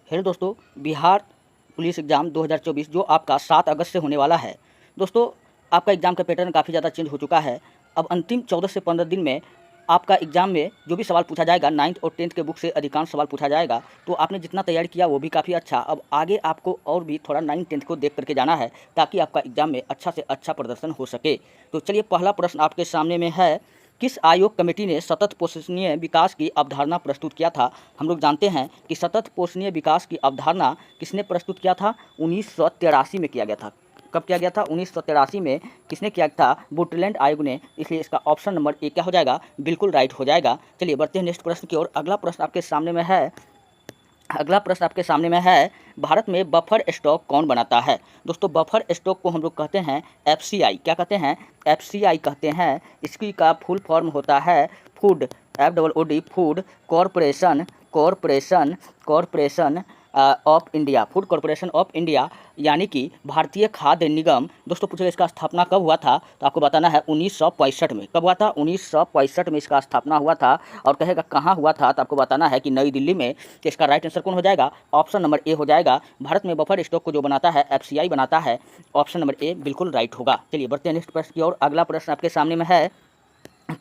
Hello दोस्तों, Bihar police exam 2024 जो आपका 7 अगस्त से होने वाला है। दोस्तों, आपका एग्ज़ाम का पैटर्न काफ़ी ज़्यादा चेंज हो चुका है। अब अंतिम 14 से 15 दिन में आपका एग्ज़ाम में जो भी सवाल पूछा जाएगा 9th और 10th के बुक से अधिकांश सवाल पूछा जाएगा। तो आपने जितना तैयारी किया वो भी काफ़ी अच्छा। अब आगे आपको और भी थोड़ा 9th 10th को देख करके जाना है ताकि आपका एग्ज़ाम में अच्छा से अच्छा प्रदर्शन हो सके। तो चलिए, पहला प्रश्न आपके सामने में है, किस आयोग कमेटी ने सतत पोषणीय विकास की अवधारणा प्रस्तुत किया था? हम लोग जानते हैं कि सतत पोषणीय विकास की अवधारणा किसने प्रस्तुत किया था? 1983 में किया गया था। कब किया गया था? 1983 में। किसने किया था? वुडलैंड आयोग ने। इसलिए इसका ऑप्शन नंबर ए क्या हो जाएगा? बिल्कुल राइट हो जाएगा। चलिए बढ़ते हैं नेक्स्ट प्रश्न की ओर। अगला प्रश्न आपके सामने में है, भारत में बफर स्टॉक कौन बनाता है? दोस्तों, बफर स्टॉक को हम लोग कहते हैं एफसीआई। क्या कहते हैं? एफसीआई कहते हैं। इसकी का फुल फॉर्म होता है food, FOOD, food corporation corporation of India, food corporation of India, यानी कि भारतीय खाद्य निगम। दोस्तों, पूछेगा इसका स्थापना कब हुआ था? तो आपको बताना है 1965 में। कब हुआ था? 1965 में इसका स्थापना हुआ था। और कहेगा कहाँ हुआ था? तो आपको बताना है कि नई दिल्ली में। तो इसका राइट आंसर कौन हो जाएगा? ऑप्शन नंबर ए हो जाएगा। भारत में बफर स्टॉक को जो बनाता है एफसीआई बनाता है। ऑप्शन नंबर ए बिल्कुल राइट होगा। चलिए बढ़ते हैं नेक्स्ट प्रश्न की ओर। अगला प्रश्न आपके सामने में है,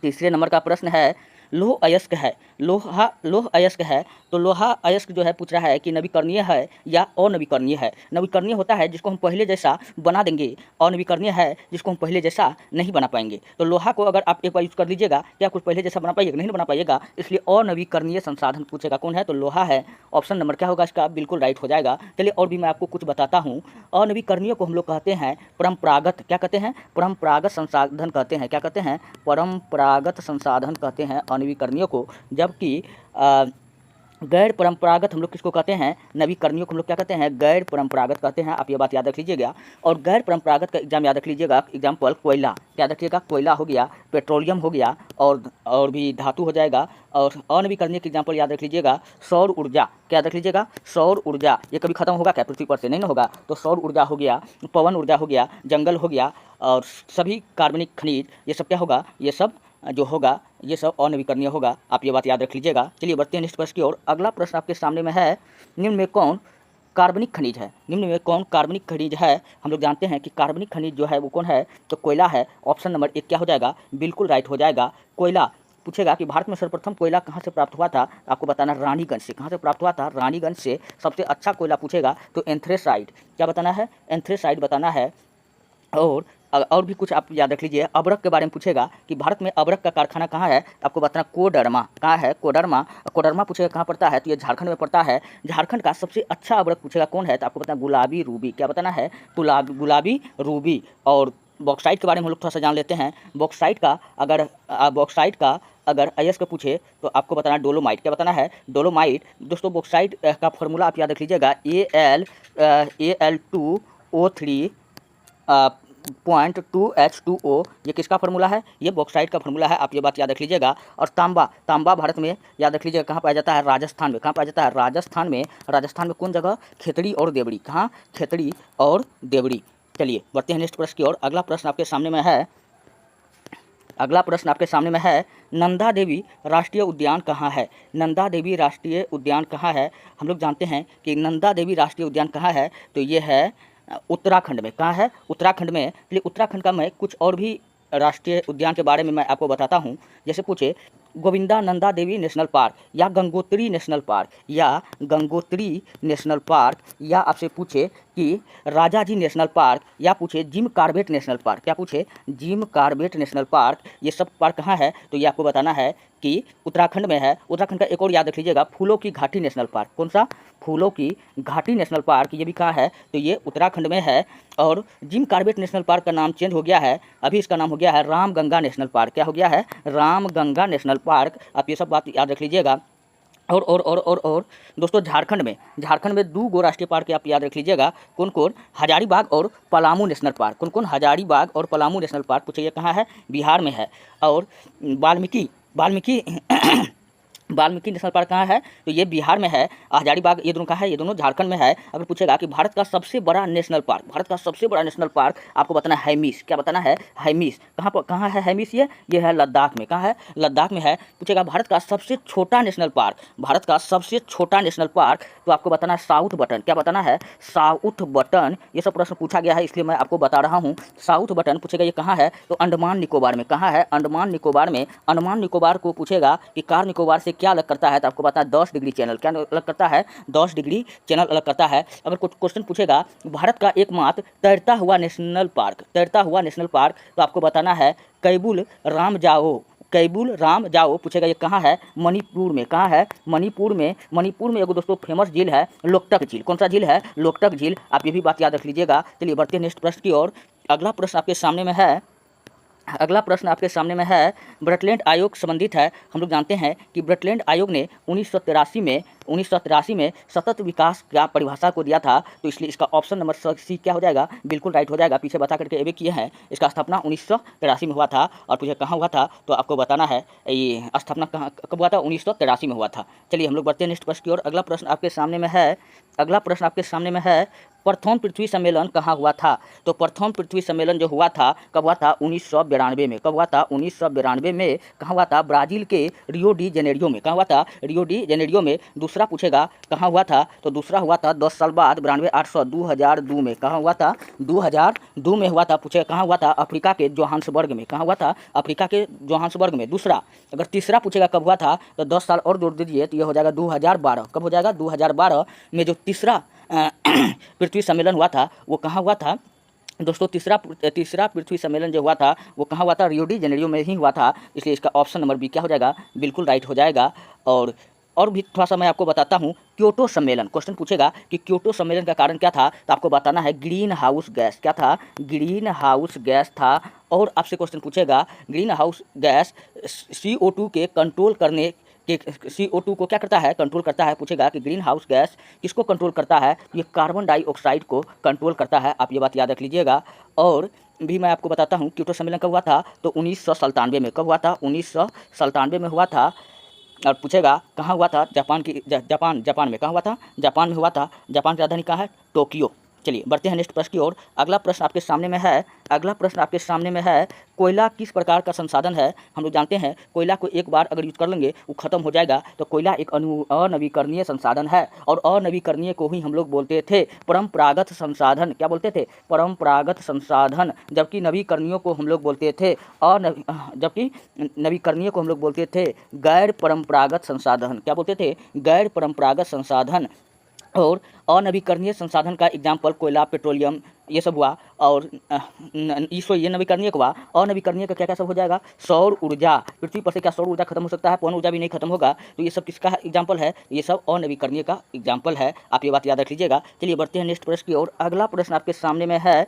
तीसरे नंबर का प्रश्न है, लौह अयस्क है। लौह अयस्क है, तो लोहा अयस्क जो है पूछ रहा है कि नवीकरणीय है या अनवीकरणीय है। नवीकरणीय होता है जिसको हम पहले जैसा बना देंगे, अनवीकरणीय है जिसको हम पहले जैसा नहीं बना पाएंगे। तो लोहा को अगर आप एक बार यूज़ कर लीजिएगा, क्या कुछ पहले जैसा बना पाइएगा? नहीं बना पाइएगा। इसलिए अनवीकरणीय संसाधन पूछेगा कौन है? तो लोहा है। ऑप्शन नंबर क्या होगा इसका? बिल्कुल राइट हो जाएगा। चलिए और भी मैं आपको कुछ बताता हूँ। अनवीकरणीय को हम लोग कहते हैं परंपरागत, क्या कहते हैं? परंपरागत संसाधन कहते हैं। क्या कहते हैं? परंपरागत संसाधन कहते हैं अनवीकरणीय को। जबकि गैर परंपरागत हम लोग किसको कहते हैं? नवीकरणीय को हम लोग क्या कहते हैं? गैर परंपरागत कहते हैं। आप ये बात याद रख लीजिएगा। और गैर परंपरागत का एग्जाम याद रख लीजिएगा। एग्जाम्पल कोयला याद रखिएगा, कोयला हो गया, पेट्रोलियम हो गया, और भी धातु हो जाएगा। और अनवीकरणीय के एग्जाम्पल याद रख लीजिएगा, सौर ऊर्जा। क्या याद रख लीजिएगा? सौर ऊर्जा। ये कभी खत्म होगा क्या पृथ्वी पर से? नहीं ना होगा। तो सौर ऊर्जा हो गया, पवन ऊर्जा हो गया, जंगल हो गया, और सभी कार्बनिक खनिज, ये सब क्या होगा? ये सब जो होगा ये सब अनवीकरणीय होगा। आप ये बात याद रख लीजिएगा। चलिए बढ़ते हैं नेक्स्ट प्रश्न की ओर। अगला प्रश्न आपके सामने में है, निम्न में कौन कार्बनिक खनिज है? निम्न में कौन कार्बनिक खनिज है? हम लोग जानते हैं कि कार्बनिक खनिज जो है वो कौन है? तो कोयला है। ऑप्शन नंबर एक क्या हो जाएगा? बिल्कुल राइट हो जाएगा। कोयला पूछेगा कि भारत में सर्वप्रथम कोयला कहाँ से प्राप्त हुआ था? आपको बताना रानीगंज से। कहाँ से प्राप्त हुआ था? रानीगंज से। सबसे अच्छा कोयला पूछेगा तो एंथ्रेसाइड। क्या बताना है? एंथ्रेसाइड बताना है। और भी कुछ आप याद रख लीजिए। अबरक के बारे में पूछेगा कि भारत में अबरक का कारखाना कहाँ है? आपको बताना कोडरमा। कहाँ है? कोडरमा। कोडरमा पूछेगा कहाँ पड़ता है? तो ये झारखंड में पड़ता है। झारखंड का सबसे अच्छा अबरक पूछेगा कौन है? तो आपको बताना गुलाबी रूबी। क्या बताना है? गुलाबी रूबी। और बॉक्साइट के बारे में हम लोग थोड़ा सा जान लेते हैं। बॉक्साइट का अगर अयस्क पूछे तो आपको बताना डोलोमाइट। क्या बताना है? डोलोमाइट। दोस्तों, बॉक्साइट का फॉर्मूला आप याद रख लीजिएगा, Al2O3 .2H2O। ये किसका फार्मूला है? ये बॉक्साइट का फार्मूला है। आप ये बात याद रख लीजिएगा। और तांबा भारत में याद रख लीजिएगा कहाँ पाया जाता है? राजस्थान में। कहाँ पाया जाता है? राजस्थान में। राजस्थान में कौन जगह? खेतड़ी और देवड़ी। कहाँ? खेतड़ी और देवड़ी। चलिए बढ़ते हैं नेक्स्ट प्रश्न की ओर। अगला प्रश्न आपके सामने में है, नंदा देवी राष्ट्रीय उद्यान कहाँ है? नंदा देवी राष्ट्रीय उद्यान कहाँ है? हम लोग जानते हैं कि नंदा देवी राष्ट्रीय उद्यान कहाँ है? तो ये है उत्तराखंड में। कहाँ है? उत्तराखंड में। इसलिए उत्तराखंड का मैं कुछ और भी राष्ट्रीय उद्यान के बारे में मैं आपको बताता हूँ। जैसे पूछे गोविंदा नंदा देवी नेशनल पार्क, या गंगोत्री नेशनल पार्क, या आपसे पूछे कि राजाजी नेशनल पार्क, या पूछे जिम कॉर्बेट नेशनल पार्क। क्या पूछे? Jim Corbett national park. ये सब पार्क कहाँ है? तो ये आपको बताना है कि उत्तराखंड में है। उत्तराखंड का एक और याद रख लीजिएगा, फूलों की घाटी नेशनल पार्क। कौन सा? फूलों की घाटी नेशनल पार्क। ये भी कहाँ है? तो ये उत्तराखंड में है। और जिम कॉर्बेट नेशनल पार्क का नाम चेंज हो गया है, अभी इसका नाम हो गया है रामगंगा नेशनल पार्क। क्या हो गया है? Ramganga national park. आप ये सब बात याद रख लीजिएगा। और दोस्तों, झारखंड में 2 राष्ट्रीय पार्क आप याद रख लीजिएगा। कौन कौन? हजारीबाग और पलामू नेशनल पार्क। कौन कौन? हजारीबाग और पलामू नेशनल पार्क। पूछिए कहाँ है? बिहार में है। और वाल्मीकि वाल्मीकि नेशनल पार्क कहाँ है? तो ये बिहार में है। हजारीबाग ये दोनों कहाँ है? ये दोनों झारखंड में है। अगर पूछेगा कि भारत का सबसे बड़ा नेशनल पार्क, भारत का सबसे बड़ा नेशनल पार्क आपको बताना है हैमिस। क्या बताना है? हैमिस। कहाँ पर, कहाँ है हैमिस? ये है लद्दाख में। कहाँ है? लद्दाख में है। पूछेगा भारत का सबसे छोटा नेशनल पार्क, भारत का सबसे छोटा नेशनल पार्क, तो आपको बताना है साउथ बटन। क्या बताना है? South button. ये सब प्रश्न पूछा गया है इसलिए मैं आपको बता रहा हूँ। साउथ बटन पूछेगा ये कहाँ है? तो अंडमान निकोबार में। कहाँ है? अंडमान निकोबार में। अंडमान निकोबार को पूछेगा कि कार निकोबार से क्या अलग करता है, तो आपको पता है 10 डिग्री चैनल। क्या अलग करता है? 10 डिग्री चैनल अलग करता है। अगर कुछ क्वेश्चन पूछेगा भारत का एकमात्र तैरता हुआ नेशनल पार्क, तैरता हुआ नेशनल पार्क, तो आपको बताना है कैबुल राम जाओ। कैबुल राम जाओ पूछेगा ये कहाँ है? मणिपुर में। कहाँ है? मणिपुर में। मणिपुर में एगो दोस्तों फेमस झील है लोकटक झील। कौन सा झील है? लोकटक झील। आप ये भी बात याद रख लीजिएगा। चलिए बढ़ते हैं नेक्स्ट प्रश्न की ओर। अगला प्रश्न आपके सामने में है, अगला प्रश्न आपके सामने में है, ब्रटलैंड आयोग संबंधित है। हम लोग जानते हैं कि ब्रटलैंड आयोग ने 1983 में सतत विकास का परिभाषा को दिया था, तो इसलिए इसका ऑप्शन नंबर सी क्या हो जाएगा? बिल्कुल राइट हो जाएगा। पीछे बता करके एवे किए हैं। इसका स्थापना 1983 में हुआ था। और पूछे कहाँ हुआ था, तो आपको बताना है ये स्थापना कहाँ कब हुआ था? 1983 में हुआ था। चलिए हम लोग बढ़ते हैं नेक्स्ट प्रश्न की ओर। अगला प्रश्न आपके सामने में है, अगला प्रश्न आपके सामने में है, प्रथम पृथ्वी सम्मेलन कहाँ हुआ था? तो प्रथम पृथ्वी सम्मेलन जो हुआ था कब हुआ था? 1992 में। कब हुआ था? 1992 में। कहाँ हुआ था? ब्राज़ील के रियो डी जेनेरियो में। कहाँ हुआ था? रियो डी जेनेरियो में। दूसरा पूछेगा कहाँ हुआ था, तो दूसरा हुआ था 10 साल बाद 92 2002 में। कहाँ हुआ था? 2002 में हुआ था। पूछेगा कहाँ हुआ था? अफ्रीका के जोहान्सबर्ग में। कहाँ हुआ था? अफ्रीका के जोहान्सबर्ग में। दूसरा, अगर तीसरा पूछेगा कब हुआ था, तो 10 साल और जोड़ दीजिए तो ये हो जाएगा 2012। कब हो जाएगा? 2012 में जो तीसरा पृथ्वी सम्मेलन हुआ था वो कहाँ हुआ था दोस्तों? तीसरा पृथ्वी सम्मेलन जो हुआ था वो कहाँ हुआ था? रियो डी जेनेरियो में ही हुआ था। इसलिए इसका ऑप्शन नंबर बी क्या हो जाएगा? बिल्कुल राइट हो जाएगा। और भी थोड़ा सा मैं आपको बताता हूँ। क्योटो सम्मेलन, क्वेश्चन पूछेगा कि क्योटो सम्मेलन का कारण क्या था, तो आपको बताना है ग्रीन हाउस गैस। क्या था? ग्रीन हाउस गैस था। और आपसे क्वेश्चन पूछेगा ग्रीन हाउस गैस CO2 के कंट्रोल करने कि CO2 को क्या करता है? कंट्रोल करता है। पूछेगा कि ग्रीन हाउस गैस किसको कंट्रोल करता है? ये कार्बन डाइऑक्साइड को कंट्रोल करता है। आप ये बात याद रख लीजिएगा। और भी मैं आपको बताता हूँ क्योटो सम्मेलन कब हुआ था, तो 1997 में। कब हुआ था? 1997 में हुआ था। और पूछेगा कहाँ हुआ था? जापान में। कहाँ हुआ था? जापान में हुआ था। जापान की राजधानी कहाँ है? टोक्यो। चलिए बढ़ते हैं नेक्स्ट प्रश्न की ओर। अगला प्रश्न आपके सामने में है, अगला प्रश्न आपके सामने में है, कोयला किस प्रकार का संसाधन है? हम लोग जानते हैं कोयला को एक बार अगर यूज कर लेंगे वो खत्म हो जाएगा। तो कोयला एक अनवीकरणीय संसाधन है। और अनवीकरणीय को ही हम लोग बोलते थे परंपरागत संसाधन। क्या बोलते थे? परंपरागत संसाधन। जबकि नवीकरणीय को हम लोग बोलते थे गैर परंपरागत संसाधन। क्या बोलते थे? गैर परंपरागत संसाधन। और अनवीकरणीय संसाधन का एग्जाम्पल कोयला, पेट्रोलियम ये सब हुआ। और ये नवीकरणीय का हुआ। अनवीकरणीय का क्या क्या सब हो जाएगा? सौर ऊर्जा। पृथ्वी पर से क्या सौर ऊर्जा खत्म हो सकता है? पवन ऊर्जा भी नहीं खत्म होगा। तो ये सब किसका एग्जाम्पल है? ये सब अनवीकरणीय का एग्जाम्पल है। आप ये बात याद रख लीजिएगा। चलिए बढ़ते हैं नेक्स्ट प्रश्न की ओर। अगला प्रश्न आपके सामने में है,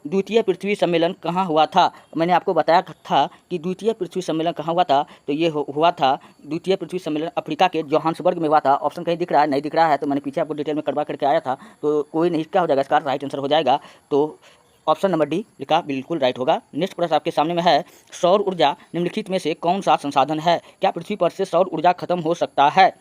द्वितीय पृथ्वी सम्मेलन कहाँ हुआ था? मैंने आपको बताया था कि द्वितीय पृथ्वी सम्मेलन कहाँ हुआ था, तो ये हुआ था द्वितीय पृथ्वी सम्मेलन अफ्रीका के जोहान्सबर्ग में हुआ था। ऑप्शन कहीं दिख रहा है? नहीं दिख रहा है, तो मैंने पीछे आपको डिटेल में करवा करके आया था, तो कोई नहीं। क्या हो जाएगा? इसका राइट आंसर हो जाएगा। तो ऑप्शन नंबर डी लिखा बिल्कुल राइट होगा। नेक्स्ट प्रश्न आपके सामने में है, सौर ऊर्जा निम्नलिखित में से कौन सा संसाधन है? क्या पृथ्वी पर से सौर ऊर्जा खत्म हो सकता है?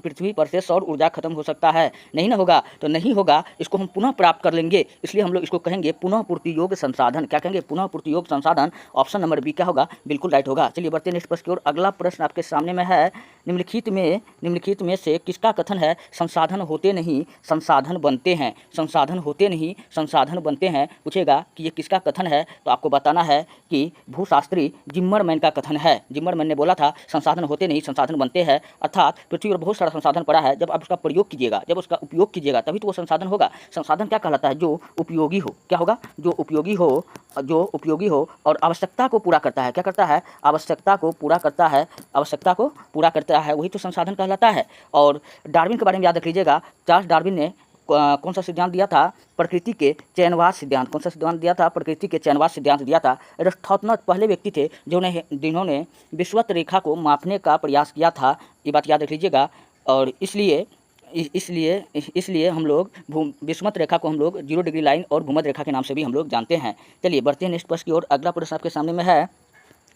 पृथ्वी पर से सौर ऊर्जा खत्म हो सकता है? नहीं ना होगा, तो नहीं होगा। इसको हम पुनः प्राप्त कर लेंगे, इसलिए हम लोग इसको कहेंगे पुनः पूर्ति योग्य संसाधन। क्या कहेंगे? पुनः पूर्ति योग्य संसाधन। ऑप्शन नंबर बी क्या होगा? बिल्कुल राइट होगा। चलिए बढ़ते हैं नेक्स्ट प्रश्न की ओर। अगला प्रश्न आपके सामने में है, निम्नलिखित में से किसका कथन है संसाधन होते नहीं संसाधन बनते हैं? संसाधन होते नहीं संसाधन बनते हैं। पूछेगा कि ये किसका कथन है, तो आपको बताना है कि भूशास्त्री जिम्मरमैन का कथन है। जिम्मरमैन ने बोला था संसाधन होते नहीं संसाधन बनते हैं। अर्थात पृथ्वी पर बहुत सारा संसाधन पड़ा है, जब आप उसका प्रयोग कीजिएगा, जब उसका उपयोग कीजिएगा, तभी तो वो संसाधन होगा। संसाधन क्या कहलाता है? जो उपयोगी हो। क्या होगा? जो उपयोगी हो, जो उपयोगी हो और आवश्यकता को पूरा करता है। क्या करता है? आवश्यकता को पूरा करता है। आवश्यकता को पूरा करता है, वही तो संसाधन कहलाता है। और डार्विन के बारे में याद रख लीजिएगा। चार्ल्स डार्विन ने कौन सा सिद्धांत दिया था? प्रकृति के चयनवाद सिद्धांत। कौन सा सिद्धांत दिया था? प्रकृति के चयनवाद सिद्धांत दिया था। एरिस्टोथेनस पहले व्यक्ति थे जिन्होंने विषुवत रेखा को मापने का प्रयास किया था। ये बात याद रख लीजिएगा। और इसलिए हम लोग विषुवत रेखा को हम लोग 0 डिग्री लाइन और भूमध्य रेखा के नाम से भी हम लोग जानते हैं। चलिए बढ़ते हैं नेक्स्ट प्रश्न की ओर। अगला प्रश्न आपके सामने में है,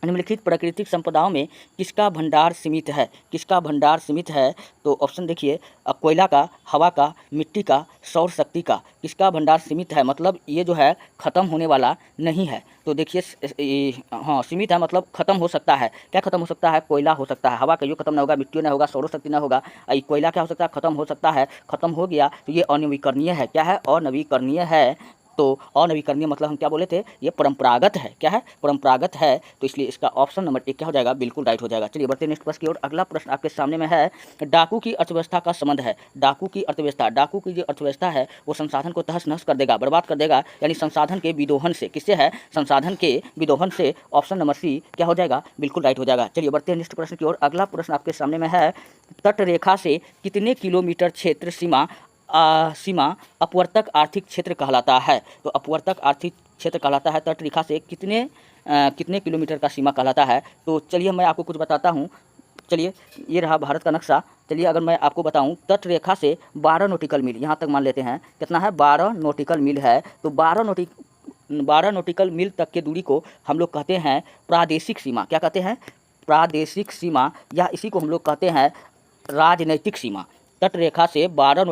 निम्नलिखित प्राकृतिक संपदाओं में किसका भंडार सीमित है? किसका भंडार सीमित है? तो ऑप्शन देखिए, कोयला का, हवा का, मिट्टी का, सौर शक्ति का। किसका भंडार सीमित है मतलब ये जो है ख़त्म होने वाला नहीं है। तो देखिए हाँ, सीमित है मतलब ख़त्म हो सकता है। क्या ख़त्म हो सकता है? कोयला हो सकता है, हवा का यो ख़त्म ना होगा, मिट्टी ना होगा, सौर शक्ति ना होगा। कोयला क्या हो सकता है? ख़त्म हो सकता है। ख़त्म हो गया तो ये अनवीकरणीय है। क्या है? अनवीकरणीय है। तो अनवीकरणीय मतलब हम क्या बोले थे? ये परंपरागत है। क्या है? परंपरागत है। तो इसलिए इसका ऑप्शन नंबर 1 क्या हो जाएगा? बिल्कुल राइट हो जाएगा। चलिए बढ़ते हैं नेक्स्ट प्रश्न की ओर। अगला प्रश्न आपके सामने में है, डाकू की अर्थव्यवस्था का संबंध है। डाकू की अर्थव्यवस्था, डाकू की जो अर्थव्यवस्था है वो संसाधन को तहस नहस कर देगा, बर्बाद कर देगा, यानी संसाधन के विदोहन से। किससे है? संसाधन के विदोहन से। ऑप्शन नंबर सी क्या हो जाएगा? बिल्कुल राइट हो जाएगा। चलिए बढ़ते हैं नेक्स्ट प्रश्न की ओर। अगला प्रश्न आपके सामने में है, तटरेखा से कितने किलोमीटर क्षेत्र सीमा अपवर्तक आर्थिक क्षेत्र कहलाता है? तो अपवर्तक आर्थिक क्षेत्र कहलाता है तट रेखा से कितने किलोमीटर का सीमा कहलाता है? तो चलिए मैं आपको कुछ बताता हूँ। चलिए ये रहा भारत का नक्शा। चलिए अगर मैं आपको बताऊं, तट रेखा से 12 नॉटिकल मील, यहाँ तक मान लेते हैं कितना है? 12 नॉटिकल मील है। तो 12 नॉटिकल मील तक की दूरी को हम लोग कहते हैं प्रादेशिक सीमा। क्या कहते हैं? प्रादेशिक सीमा, या इसी को हम लोग कहते हैं राजनैतिक सीमा। तट रेखा से 12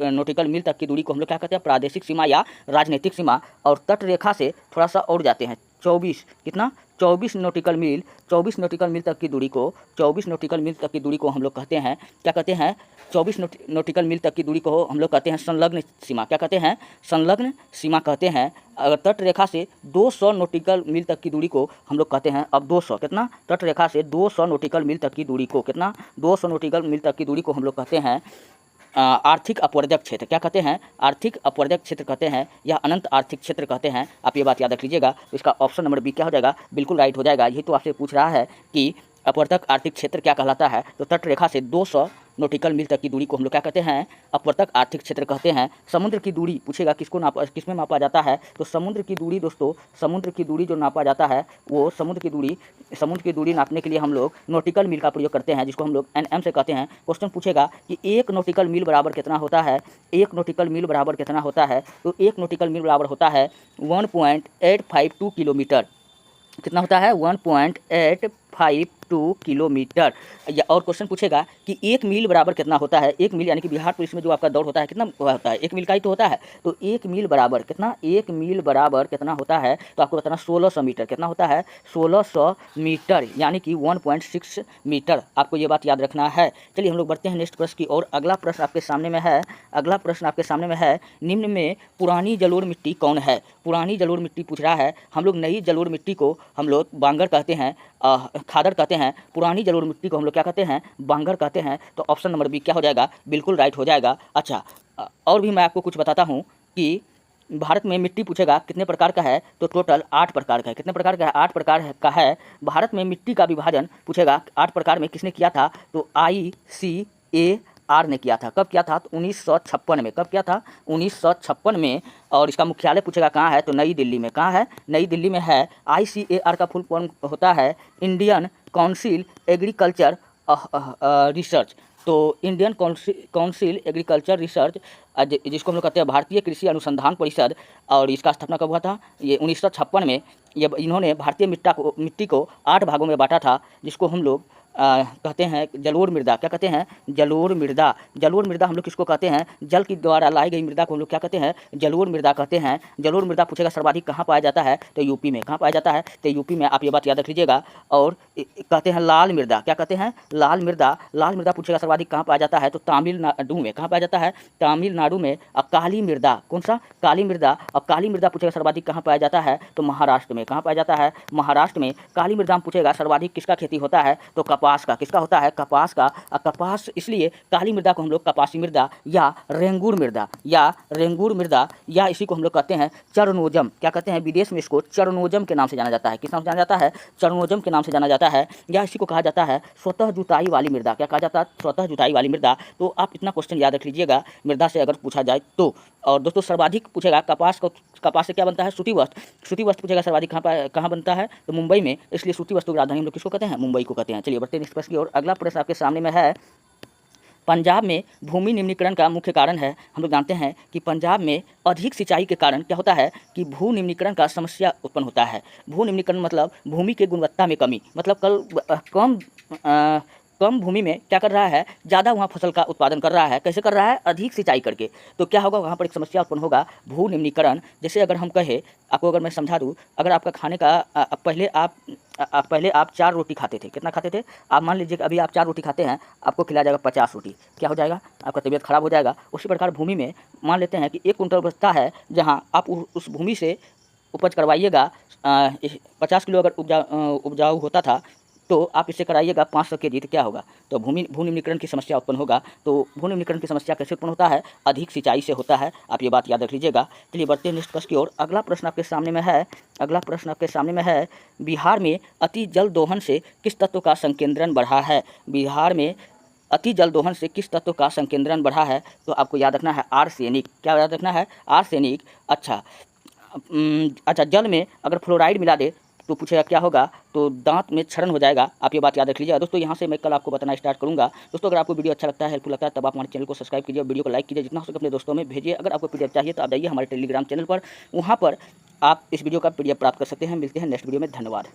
नॉटिकल मील तक की दूरी को हम लोग क्या कहते हैं? प्रादेशिक सीमा या राजनीतिक सीमा। और तट रेखा से थोड़ा सा और जाते हैं, 24 कितना? 24 नॉटिकल मील, 24 नॉटिकल मील तक की दूरी को, 24 नॉटिकल मील तक की दूरी को हम लोग कहते हैं, क्या कहते हैं? 24 नॉटिकल मील तक की दूरी को हम लोग कहते हैं संलग्न सीमा। क्या कहते हैं? संलग्न सीमा कहते हैं। अगर तट रेखा से 200 नॉटिकल मील तक की दूरी को हम लोग कहते हैं, अब 200 कितना? तट रेखा से 200 नॉटिकल मील तक की दूरी को कितना? 200 नॉटिकल मील तक की दूरी को हम लोग कहते हैं आर्थिक अपवर्जक क्षेत्र। क्या कहते हैं? आर्थिक अपवर्जक क्षेत्र कहते हैं, या अनंत आर्थिक क्षेत्र कहते हैं। आप ये बात याद रख लीजिएगा। तो इसका ऑप्शन नंबर बी क्या हो जाएगा? बिल्कुल राइट हो जाएगा। यही तो आपसे पूछ रहा है कि अपवर्तक आर्थिक क्षेत्र क्या कहलाता है? तो तट रेखा से 200 नॉटिकल मील तक की दूरी को हम लोग क्या कहते हैं? अपवर्तक आर्थिक क्षेत्र कहते हैं। समुद्र की दूरी पूछेगा किसमें मापा जाता है? तो समुद्र की दूरी दोस्तों, समुद्र की दूरी जो नापा जाता है वो समुद्र की दूरी नापने के लिए हम लोग नॉटिकल मील का प्रयोग करते हैं, जिसको हम लोग NM से कहते हैं। क्वेश्चन पूछेगा कि 1 नॉटिकल मील बराबर कितना होता है? 1 नॉटिकल मील बराबर कितना होता है? तो 1 नॉटिकल मील बराबर होता है 1.852 किलोमीटर। कितना होता है? 1.852 किलोमीटर। या और क्वेश्चन पूछेगा कि 1 मील बराबर कितना होता है? 1 मील यानी कि बिहार पुलिस में जो आपका दौड़ होता है कितना होता है? 1 मील का ही तो होता है। तो 1 मील बराबर कितना? 1 मील बराबर कितना होता है? तो आपको बताना 1600 मीटर। कितना होता है? 1600 मीटर, यानी कि 1.6 मीटर। आपको ये बात याद रखना है। चलिए हम लोग बढ़ते हैं नेक्स्ट प्रश्न की ओर। अगला प्रश्न आपके सामने में है, निम्न में पुरानी जलोढ़ मिट्टी कौन है? पुरानी जलोढ़ मिट्टी पूछ रहा है। हम लोग नई जलोढ़ मिट्टी को हम लोग बांगर कहते हैं, खादर कहते हैं। पुरानी जलोढ़ मिट्टी को हम लोग क्या कहते हैं? बांगर कहते हैं। तो ऑप्शन नंबर बी क्या हो जाएगा? बिल्कुल राइट हो जाएगा। अच्छा, और भी मैं आपको कुछ बताता हूँ कि भारत में मिट्टी पूछेगा कितने प्रकार का है? तो टोटल 8 प्रकार का है। कितने प्रकार का है? 8 प्रकार का है। भारत में मिट्टी का विभाजन पूछेगा 8 प्रकार में किसने किया था? तो ICAR ने किया था। कब किया था? तो 1956 में। कब किया था? 1956 में। और इसका मुख्यालय पूछेगा कहाँ है? तो नई दिल्ली में। कहाँ है? नई दिल्ली में है। ICAR का फुल फॉर्म होता है इंडियन काउंसिल एग्रीकल्चर रिसर्च। तो इंडियन काउंसिल एग्रीकल्चर रिसर्च, जिसको हम लोग कहते हैं भारतीय कृषि अनुसंधान परिषद, और इसका स्थापना कब हुआ था? ये 1956 में। ये इन्होंने भारतीय मिट्टी को 8 भागों में बांटा था, जिसको हम लोग कहते हैं जलोढ़ मृदा। क्या कहते हैं? जलोढ़ मृदा। जलोढ़ मृदा हम लोग किसको कहते हैं? जल की द्वारा लाई गई मृदा को हम लोग क्या कहते हैं? जलोढ़ मृदा कहते हैं। जलोढ़ मृदा पूछेगा सर्वाधिक कहाँ पाया जाता है? तो यूपी में। कहाँ पाया जाता है? तो यूपी में। आप ये बात याद रख लीजिएगा। और कहते हैं लाल मृदा। क्या कहते हैं? लाल मृदा। लाल मृदा पूछेगा सर्वाधिक कहाँ पाया जाता है? तो तमिलनाडु में। कहाँ पाया जाता है? तमिलनाडु में। अब काली मृदा, कौन सा? काली मृदा। अब काली मृदा पूछेगा सर्वाधिक कहाँ पाया जाता है? तो महाराष्ट्र में। कहाँ पाया जाता है? महाराष्ट्र में। काली मृदा में पूछेगा सर्वाधिक किसका खेती होता है? तो कपास का। किसका होता है? कपास का। कपास, इसलिए काली मृदा को हम लोग कपासी मृदा या रेंगूर मृदा या इसी को हम लोग कहते हैं चरणोजम। क्या कहते हैं? विदेश में इसको चरणोजम के नाम से जाना जाता है। किस नाम से जाना जाता है? चरणोजम के नाम से जाना जाता है। या इसी को कहा जाता है स्वतः जुताई वाली मृदा। क्या कहा जाता है? स्वतः जुताई वाली मृदा। तो आप इतना क्वेश्चन याद रख लीजिएगा मृदा से अगर पूछा जाए तो। और दोस्तों सर्वाधिक पूछेगा कपास से क्या बनता है? सूती वस्त्र। सूती वस्त्र पूछेगा सर्वाधिक कहाँ बनता है? तो मुंबई में। इसलिए सूती वस्त्र की राजधानी हम लोग किसको कहते हैं? मुंबई को कहते हैं। चलिए बढ़ते हैं नेक्स्ट प्रश्न की ओर। अगला प्रश्न आपके सामने में है, पंजाब में भूमि निम्नीकरण का मुख्य कारण है, हम लोग जानते हैं कि पंजाब में अधिक सिंचाई के कारण क्या होता है कि भू निम्नीकरण का समस्या उत्पन्न होता है। भू निम्नीकरण मतलब भूमि की गुणवत्ता में कमी, मतलब कम भूमि में क्या कर रहा है, ज़्यादा वहाँ फसल का उत्पादन कर रहा है। कैसे कर रहा है? अधिक सिंचाई करके। तो क्या होगा, वहाँ पर एक समस्या उत्पन्न होगा, भू निम्नीकरण। जैसे अगर हम कहें, आपको अगर मैं समझा दूँ, अगर आपका खाने का पहले आप 4 रोटी खाते थे। कितना खाते थे? आप मान लीजिए कि अभी आप 4 रोटी खाते हैं, आपको खिलाया जाएगा 50 रोटी। क्या हो जाएगा? आपका तबीयत खराब हो जाएगा। उसी प्रकार भूमि में मान लेते हैं कि 1 कुंटल बचता है, जहाँ आप उस भूमि से उपज करवाइएगा 50 किलो अगर उपजाऊ होता था, तो आप इससे कराइएगा 500 केजी, तो क्या होगा? तो भू निम्नीकरण की समस्या उत्पन्न होगा। तो भू निम्नीकरण की समस्या कैसे उत्पन्न होता है? अधिक सिंचाई से होता है। आप ये बात याद रख लीजिएगा। चलिए बढ़ते हैं नेक्स्ट प्रश्न की ओर। अगला प्रश्न आपके सामने में है, बिहार में अति जल दोहन से किस तत्व का संकेंद्रण बढ़ा है? बिहार में अति जल दोहन से किस तत्व का संकेंद्रण बढ़ा है? तो आपको याद रखना है आर्सेनिक। क्या याद रखना है? आर्सेनिक। अच्छा, जल में अगर फ्लोराइड मिला दे तो पूछेगा क्या होगा? तो दांत में क्षरण हो जाएगा। आप ये बात याद रख लीजिएगा। दोस्तों यहाँ से मैं कल आपको बताना स्टार्ट करूँगा। दोस्तों अगर आपको वीडियो अच्छा लगता है, हेल्पफुल लगता है, तब आप हमारे चैनल को सब्सक्राइब कीजिए, वीडियो को लाइक कीजिए, जितना हो सके अपने दोस्तों में भेजिए। अगर आपको पीडीएफ चाहिए तो आप जाइए हमारे टेलीग्राम चैनल पर, वहाँ पर आप इस वीडियो का पीडीएफ प्राप्त कर सकते हैं। मिलते हैं नेक्स्ट वीडियो में। धन्यवाद।